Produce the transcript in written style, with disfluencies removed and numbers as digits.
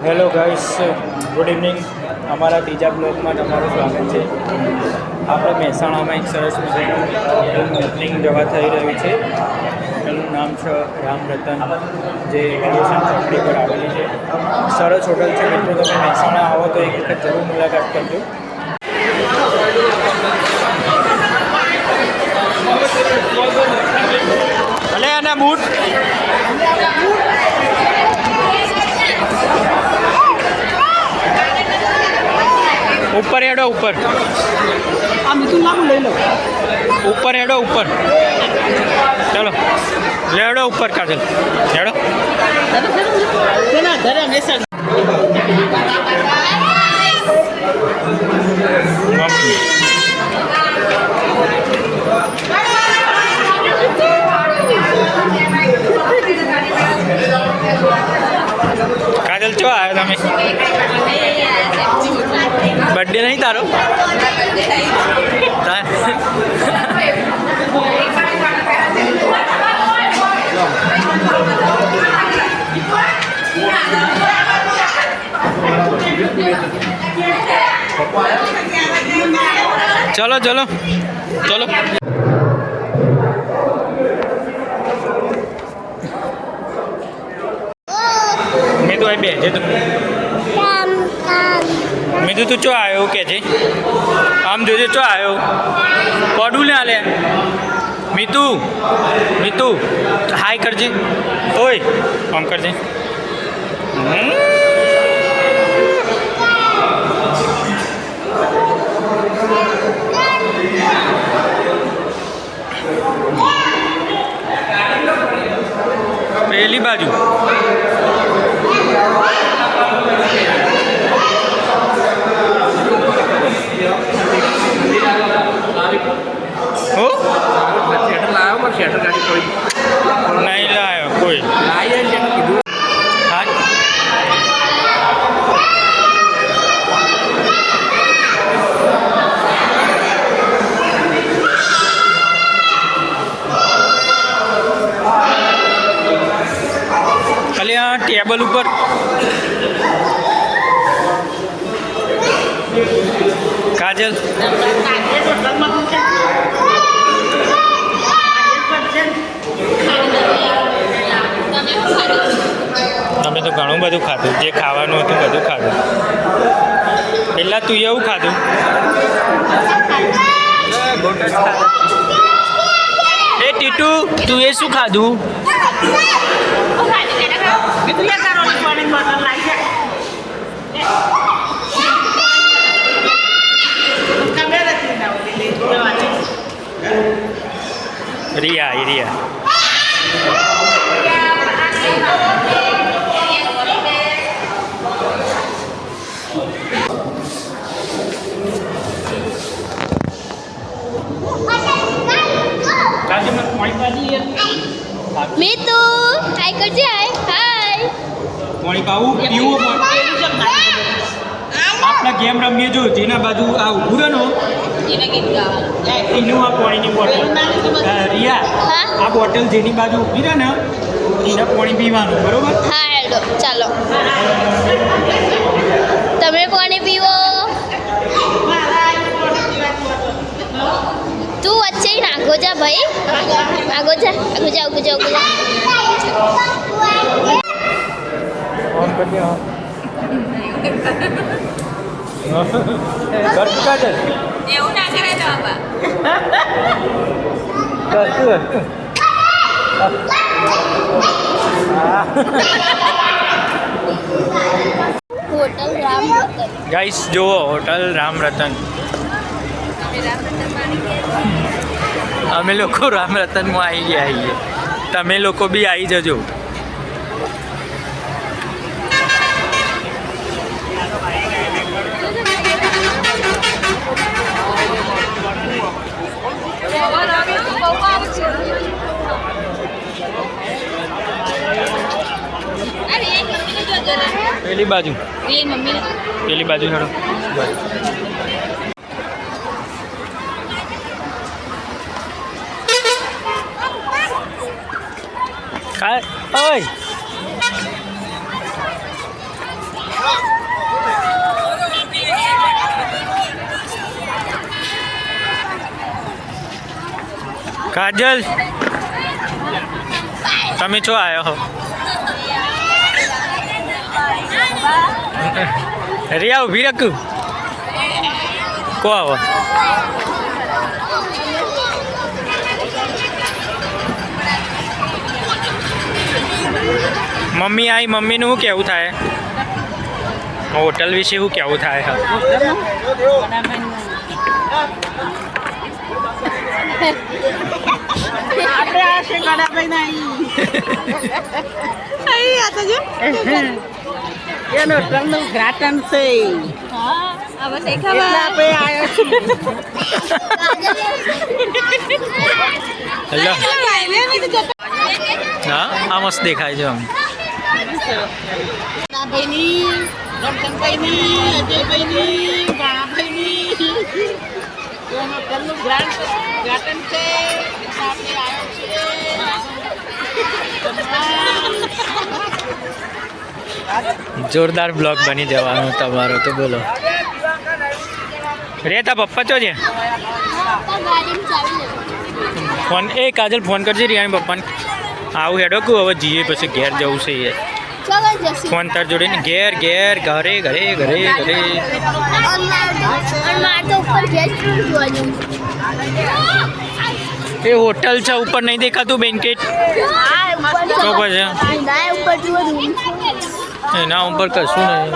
Hello guys, good evening. અમારા ત્રીજા બ્લોગમાં તમારું સ્વાગત છે. આપણે મહેસાણામાં એક સરસ મજાનું ઓપનિંગ જવા થઈ રહ્યું છે. એનું નામ છે રામરતન, જે એવિએશન ચોકડી પર આવેલી છે. સરસ હોટલ છે. મિત્રો, તમે મહેસાણા આવો તો એક વખત જરૂર મુલાકાત કરજો. ભલે આના બૂટ ઉપર હેડો, ઉપર ઉપર હેડો, ઉપર ચલો લેડો ઉપર કાજલ હેડો. કાજલ ચો આવ્યો તમે? બર્થડે નહીં તારો? ચલો ચલો ચલો. મેં તો બે છે મેં તું ચો આવ્યો કે છે? આમ જોજે ચો આવ્યો. પડું ને હાલે. મીતુ મીતુ હાય કરજે. ઓય આમ કરજે. પેલી બાજુ નહીં લાયો કોઈ. ખાલી આ ટેબલ ઉપર કાજલ અમે તો ઘણું બધું ખાધું. જે ખાવાનું હતું બધું ખાધું. પહેલાં તું એવું ખાધું? એ ટીટુ, તું એ શું ખાધું? રિયા રિયા મીતુ હાય કરજે. હાય પાણી પાવું પીવું. આપણા ગેમ રમીએ જો જેના બાજુ આ ઊભું રહે એનું આ પાણીની બોટલ. રિયા, આ બોટલ જેની બાજુ ઊભી રહે ને એને પાણી પીવાનું, બરોબર? હા હેડો ચાલો. તમે પાણી પીવો. તું વચ્ચે નાખો જા ભાઈ. આગો જા આગો જા આગો જા આગો જા. એવું ના કરે તો બાપા. હોટલ રામરતન. ગાઈસ જુઓ, હોટલ રામરતન. અમે લોકો રામરતનમાં આવી ગયા છીએ. તમે લોકો બી આવી જજો. પેલી બાજુ પેલી બાજુ છોડો. काय ओय કાજલ તમે છો આવ્યો હો રિયા ઉભી રાખું કો આવો મમ્મી આવી મમ્મીનું શું કેવું થાય હોટલ વિશે શું કેવું થાય એનો હોટલનું ઉદ્ઘાટન છે આ બસ એક એટલે આપણે આવ્યો છીએ. હેલો હા આ મસ્ત દેખાય છે આમ ભાઈની રમશનભાઈની અજયભાઈની ભાણાભાઈની એનો હોટલનું ઉદ્ઘાટન છે એટલે આપણે આવ્યો છીએ. જોરદાર બ્લોગ બની જવાનો તમારો તો બોલો રે તા પપ્પા ચો છે ફોન એ કાજલ ફોન કરજે રિયાની પપ્પાને આવું હેડો કું હવે જઈએ પછી ઘેર જવું છે એ ફોન તાર જોડે ને ઘેર ઘેર ઘરે ઘરે ઘરે ઘરે એ હોટલ છે ઉપર નહીં દેખાતું બેન્કેટ તો પછી એના ઉપર કશું નહીં